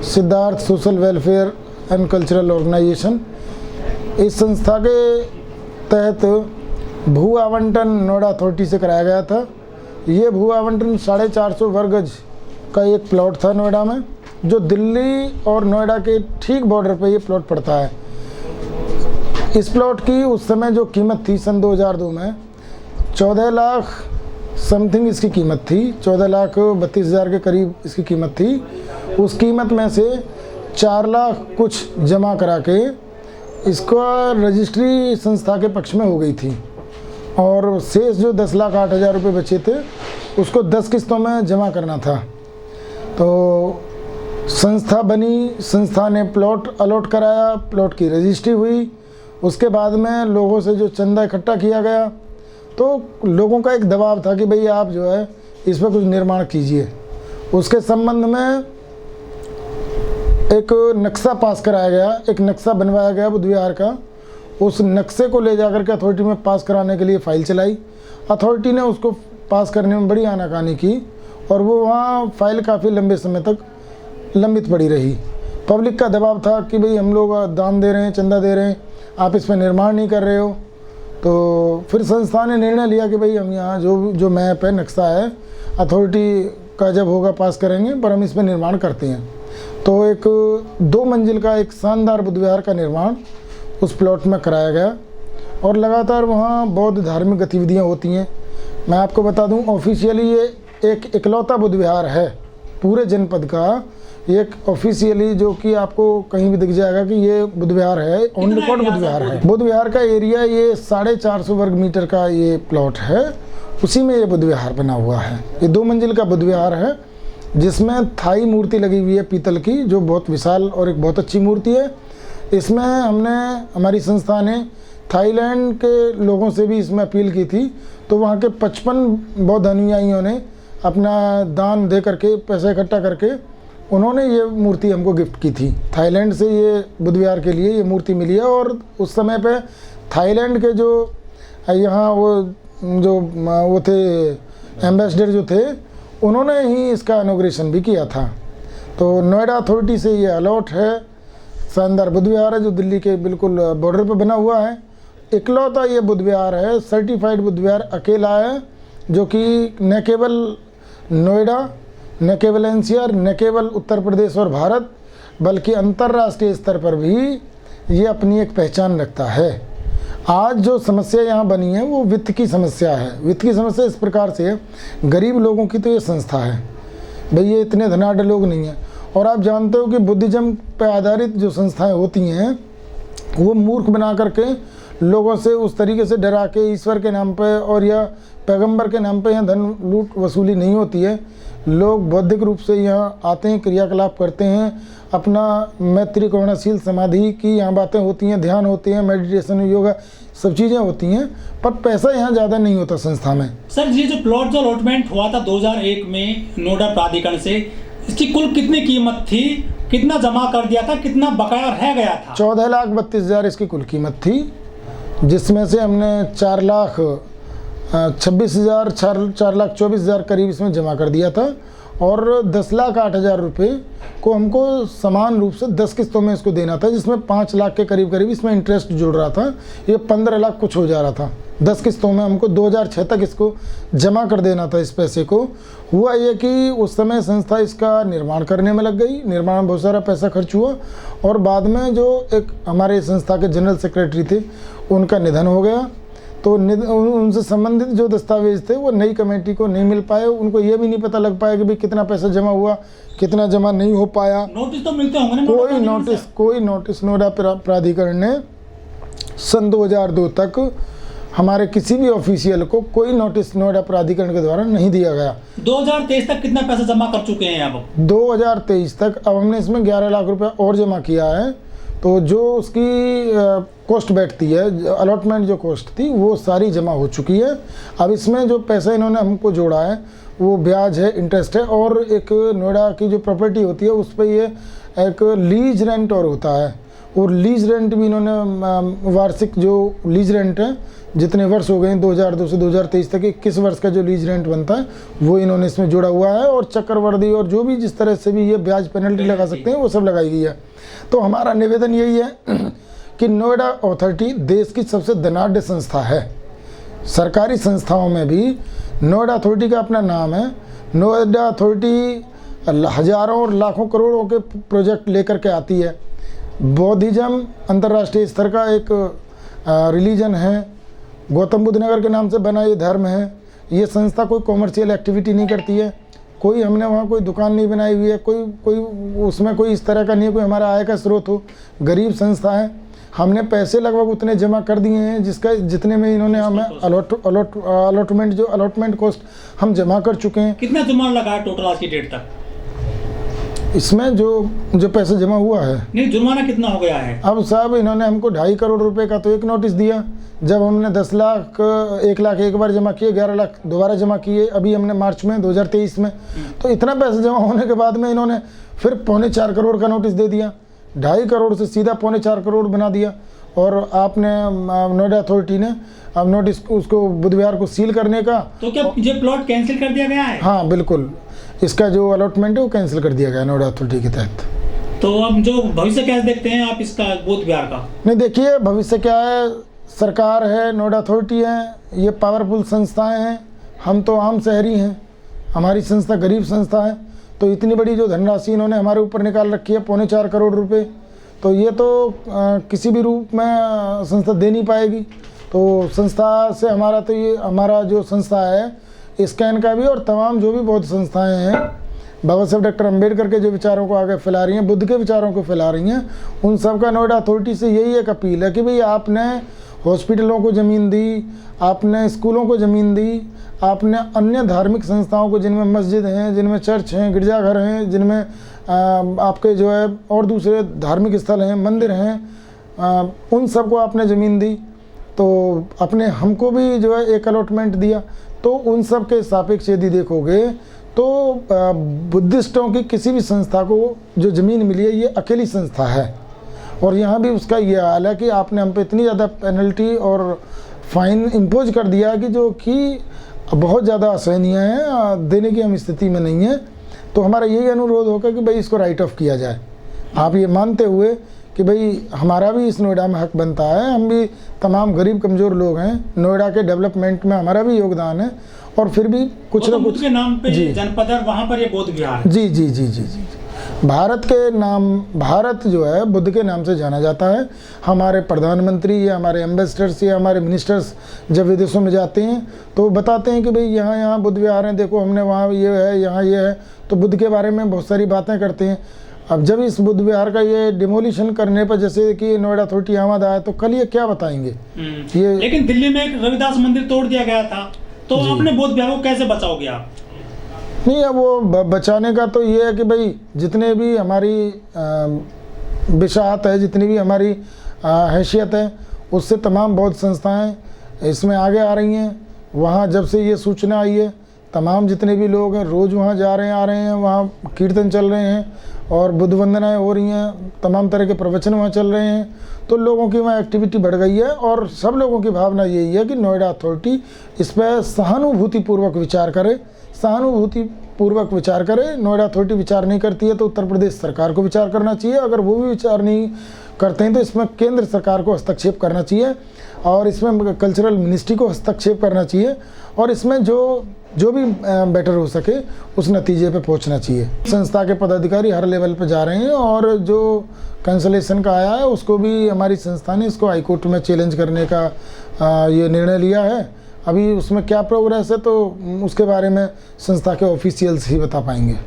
Siddharth social welfare and cultural organisation. इस संस्था के तहत भू आवंटन नोएडा अथॉरिटी से कराया गया था। ये भू आवंटन 450 वर्ग गज का एक प्लॉट था नोएडा में, जो दिल्ली और नोएडा के ठीक बॉर्डर पे ये प्लॉट पड़ता है। इस प्लॉट की उस समय जो कीमत थी सन 2002 में 14 लाख समथिंग इसकी कीमत थी, 14,32,000 के करीब इसकी कीमत थी। उस कीमत में से 4 लाख कुछ जमा करा के इसका रजिस्ट्री संस्था के पक्ष में हो गई थी, और शेष जो 10,08,000 रुपये बचे थे उसको 10 किस्तों में जमा करना था। तो संस्था बनी, संस्था ने प्लॉट अलॉट कराया, प्लॉट की रजिस्ट्री हुई। उसके बाद में लोगों से जो चंदा इकट्ठा किया गया, तो लोगों का एक दबाव था कि भाई आप जो है इस पर कुछ निर्माण कीजिए। उसके संबंध में एक नक्शा पास कराया गया, एक नक्शा बनवाया गया बुद्ध विहार का। उस नक्शे को ले जाकर के अथॉरिटी में पास कराने के लिए फ़ाइल चलाई। अथॉरिटी ने उसको पास करने में बड़ी आनाकानी की, और वो वहाँ फाइल काफ़ी लंबे समय तक लंबित पड़ी रही। पब्लिक का दबाव था कि भाई हम लोग दान दे रहे हैं, चंदा दे रहे हैं, आप इस पर निर्माण नहीं कर रहे हो। तो फिर संस्था ने निर्णय लिया कि भाई हम यहाँ जो मैप है, नक्शा है, अथॉरिटी का जब होगा पास करेंगे, पर हम इस पर निर्माण करते हैं। तो एक 2 मंजिल का एक शानदार बुद्ध विहार का निर्माण उस प्लॉट में कराया गया, और लगातार वहाँ बौद्ध धार्मिक गतिविधियाँ होती हैं। मैं आपको बता दूँ, ऑफिशियली ये एक इकलौता बुद्ध विहार है पूरे जनपद का, एक ऑफिशियली जो कि आपको कहीं भी दिख जाएगा कि ये बुद्ध विहार है, ऑन रिकॉर्ड बुद्ध विहार है। बुद्ध विहार का एरिया ये 450 वर्ग मीटर का ये प्लॉट है, उसी में ये बुद्ध विहार बना हुआ है। ये 2 मंजिल का बुद्ध विहार है, जिसमें थाई मूर्ति लगी हुई है पीतल की, जो बहुत विशाल और एक बहुत अच्छी मूर्ति है। इसमें हमारी संस्था ने थाईलैंड के लोगों से भी इसमें अपील की थी, तो वहाँ के 55 बौद्ध अनुयायियों ने अपना दान दे करके, पैसा इकट्ठा करके उन्होंने ये मूर्ति हमको गिफ्ट की थी। थाईलैंड से ये बुद्ध विहार के लिए ये मूर्ति मिली है, और उस समय पे थाईलैंड के जो यहाँ वो थे एम्बेसडर जो थे, उन्होंने ही इसका इनॉग्रेशन भी किया था। तो नोएडा अथॉरिटी से ये अलॉट है, शानदार बुद्ध विहार है जो दिल्ली के बिल्कुल बॉर्डर पे बना हुआ है। इकलौता ये बुद्ध विहार है, सर्टिफाइड बुद्ध विहार अकेला है, जो कि न केवल नोएडा, न केवल एनसीआर, न केवल उत्तर प्रदेश और भारत, बल्कि अंतर्राष्ट्रीय स्तर पर भी ये अपनी एक पहचान रखता है। आज जो समस्या यहाँ बनी है वो वित्त की समस्या है। वित्त की समस्या इस प्रकार से है, गरीब लोगों की तो ये संस्था है भाई, ये इतने धनाढ़ लोग नहीं हैं। और आप जानते हो कि बुद्धिज्म पर आधारित जो संस्थाएं होती हैं वो मूर्ख बना करके लोगों से उस तरीके से डरा के ईश्वर के नाम पे और या पैगंबर के नाम पे यहाँ धन लूट वसूली नहीं होती है। लोग बौद्धिक रूप से यहाँ आते हैं, क्रियाकलाप करते हैं, अपना मैत्री करुणाशील समाधि की यहाँ बातें होती हैं, ध्यान होते हैं, मेडिटेशन, योगा, सब चीज़ें होती हैं, पर पैसा यहाँ ज़्यादा नहीं होता संस्था में। सर, ये जो प्लॉट जो अलॉटमेंट हुआ था 2001 में नोएडा प्राधिकरण से, इसकी कुल कितनी कीमत थी, कितना जमा कर दिया था, कितना बकाया रह गया था? 14,32,000 इसकी कुल कीमत थी, जिसमें से हमने 4,26,000 4,24,000 करीब इसमें जमा कर दिया था, और 10,08,000 रुपये को हमको समान रूप से 10 किस्तों में इसको देना था, जिसमें 5 लाख के करीब इसमें इंटरेस्ट जुड़ रहा था। ये 15 लाख कुछ हो जा रहा था। 10 किस्तों में हमको 2006 तक इसको जमा कर देना था। इस पैसे को हुआ ये कि उस समय संस्था इसका निर्माण करने में लग गई, निर्माण में बहुत सारा पैसा खर्च हुआ, और बाद में जो एक हमारे संस्था के जनरल सेक्रेटरी थे उनका निधन हो गया। तो उनसे संबंधित जो दस्तावेज थे वो नई कमेटी को नहीं मिल पाए। उनको ये भी नहीं पता लग पाया कि भाई कितना पैसा जमा हुआ, कितना जमा नहीं हो पाया। नोटिस तो मिलते होंगे ना? कोई नोटिस नोएडा प्राधिकरण ने सन 2002 तक हमारे किसी भी ऑफिशियल को कोई नोटिस नोएडा प्राधिकरण के द्वारा नहीं दिया गया। 2023 तक कितना पैसा जमा कर चुके हैं आप? 2023 तक अब हमने इसमें 11 लाख रुपए और जमा किया है। तो जो उसकी कॉस्ट बैठती है, अलॉटमेंट जो कॉस्ट थी, वो सारी जमा हो चुकी है। अब इसमें जो पैसा इन्होंने हमको जोड़ा है वो ब्याज है, इंटरेस्ट है, और एक नोएडा की जो प्रॉपर्टी होती है उस पर ये एक लीज रेंट और होता है, और लीज रेंट भी इन्होंने वार्षिक जो लीज रेंट है जितने वर्ष हो गए हैं 2002 से 2023 तक 21 वर्ष का जो लीज रेंट बनता है वो इन्होंने इसमें जोड़ा हुआ है। और चक्रवृद्धि और जो भी जिस तरह से भी ये ब्याज पेनल्टी लगा सकते हैं वो सब लगाई गई है। तो हमारा निवेदन यही है कि नोएडा अथॉरिटी देश की सबसे धनाढ्य संस्था है। सरकारी संस्थाओं में भी नोएडा अथॉरिटी का अपना नाम है। नोएडा अथॉरिटी हजारों और लाखों करोड़ों के प्रोजेक्ट लेकर के आती है। बौद्धिज्म अंतर्राष्ट्रीय स्तर का एक रिलीजन है। गौतम बुद्ध नगर के नाम से बना ये धर्म है। ये संस्था कोई कॉमर्शियल एक्टिविटी नहीं करती है। कोई हमने वहाँ कोई दुकान नहीं बनाई हुई है। कोई उसमें कोई इस तरह का नहीं है कोई हमारा आय का स्रोत हो। गरीब संस्था है। हमने पैसे लगभग उतने जमा कर दिए हैं जितने में इन्होंने हमें अलॉटमेंट जो अलॉटमेंट कॉस्ट हम जमा कर चुके हैं। कितना जुर्माना लगा है टोटल आज की डेट तक? इसमें जो पैसा जमा हुआ है नहीं, जुर्माना कितना हो गया है? अब साहब इन्होंने हमको 2.5 करोड़ रुपए का तो एक नोटिस दिया। जब हमने 10 लाख 1 लाख एक बार जमा किए, 11 लाख दोबारा जमा किए अभी हमने मार्च में 2023 में। तो इतना पैसा जमा होने के बाद में इन्होंने फिर 3.25 करोड़ का नोटिस दे दिया। 2.5 करोड़ से सीधा 3.25 करोड़ बना दिया। और आपने नोएडा अथॉरिटी ने अब नोटिस उसको बुधवार को सील करने का। तो क्या ये प्लॉट कैंसिल कर दिया गया है? हाँ बिल्कुल, इसका जो अलॉटमेंट है वो कैंसिल कर दिया गया नोएडा अथॉरिटी के तहत। तो अब जो भविष्य क्या देखते हैं आप इसका बुध बिहार का? नहीं देखिए, भविष्य क्या है, सरकार है, नोएडा अथॉरिटी है, ये पावरफुल संस्थाएं हैं। हम तो आम शहरी हैं, हमारी संस्था गरीब संस्था है। तो इतनी बड़ी जो धनराशि इन्होंने हमारे ऊपर निकाल रखी है 4.25 करोड़ रुपए, तो ये तो किसी भी रूप में संस्था दे नहीं पाएगी। तो संस्था से हमारा तो ये हमारा जो संस्था है स्कैन का भी और तमाम जो भी बौद्ध संस्थाएं हैं बाबा साहब डॉक्टर अम्बेडकर के जो विचारों को आगे फैला रही हैं, बुद्ध के विचारों को फैला रही हैं, उन सब का नोएडा अथॉरिटी से यही एक अपील है कि भाई आपने हॉस्पिटलों को ज़मीन दी, आपने स्कूलों को ज़मीन दी, आपने अन्य धार्मिक संस्थाओं को जिनमें मस्जिद हैं, जिनमें चर्च हैं, गिरजाघर हैं, जिनमें आपके जो है और दूसरे धार्मिक स्थल हैं, मंदिर हैं, उन सब को आपने ज़मीन दी। तो अपने हमको भी जो है एक अलॉटमेंट दिया। तो उन सब के सापेक्ष यदि देखोगे तो बुद्धिस्टों की किसी भी संस्था को जो ज़मीन मिली है ये अकेली संस्था है। और यहाँ भी उसका ये हाल है कि आपने हम पे इतनी ज़्यादा पेनल्टी और फाइन इम्पोज कर दिया है कि जो कि बहुत ज़्यादा असहनीय है, देने की हम स्थिति में नहीं है। तो हमारा यही अनुरोध होगा कि भाई इसको राइट ऑफ किया जाए। आप ये मानते हुए कि भाई हमारा भी इस नोएडा में हक बनता है, हम भी तमाम गरीब कमज़ोर लोग हैं, नोएडा के डेवलपमेंट में हमारा भी योगदान है। और फिर भी कुछ ना कुछ के नाम पे जनपद है, वहाँ पर ये बौद्ध विहार है। जी जी जी जी जी भारत के नाम, भारत जो है बुद्ध के नाम से जाना जाता है। हमारे प्रधानमंत्री या हमारे एम्बेसडर्स या हमारे मिनिस्टर्स जब विदेशों में जाते हैं तो बताते हैं कि भाई यहाँ बुद्ध विहार हैं, देखो हमने वहाँ ये है, यहाँ ये है। तो बुद्ध के बारे में बहुत सारी बातें करते हैं। अब जब इस बुद्ध विहार का ये डिमोलिशन करने पर जैसे कि नोएडा अथॉरिटी आमद आया तो कल ये क्या बताएंगे? ये लेकिन दिल्ली में एक रविदास मंदिर तोड़ दिया गया था, तो अपने बुद्ध विहार को कैसे बचाओगे आप? नहीं, अब वो बचाने का तो ये है कि भाई जितने भी हमारी बिशात है, जितनी भी हमारी हैसियत है, उससे तमाम बौद्ध संस्थाएं इसमें आगे आ रही हैं। वहाँ जब से ये सूचना आई है तमाम जितने भी लोग हैं रोज़ वहाँ जा रहे हैं, आ रहे हैं, वहाँ कीर्तन चल रहे हैं और बुद्ध वंदनाएँ हो रही हैं, तमाम तरह के प्रवचन वहाँ चल रहे हैं। तो लोगों की वहाँ एक्टिविटी बढ़ गई है और सब लोगों की भावना यही है कि नोएडा अथॉरिटी इस पर सहानुभूतिपूर्वक विचार करे, सहानुभूतिपूर्वक विचार करे। नोएडा अथॉरिटी विचार नहीं करती है तो उत्तर प्रदेश सरकार को विचार करना चाहिए। अगर वो भी विचार नहीं करते हैं तो इसमें केंद्र सरकार को हस्तक्षेप करना चाहिए और इसमें कल्चरल मिनिस्ट्री को हस्तक्षेप करना चाहिए और इसमें जो भी बेटर हो सके उस नतीजे पे पहुंचना चाहिए। संस्था के पदाधिकारी हर लेवल पे जा रहे हैं और जो कैंसलेशन का आया है उसको भी हमारी संस्था ने इसको हाईकोर्ट में चैलेंज करने का ये निर्णय लिया है। अभी उसमें क्या प्रोग्रेस है तो उसके बारे में संस्था के ऑफिशियल्स ही बता पाएंगे।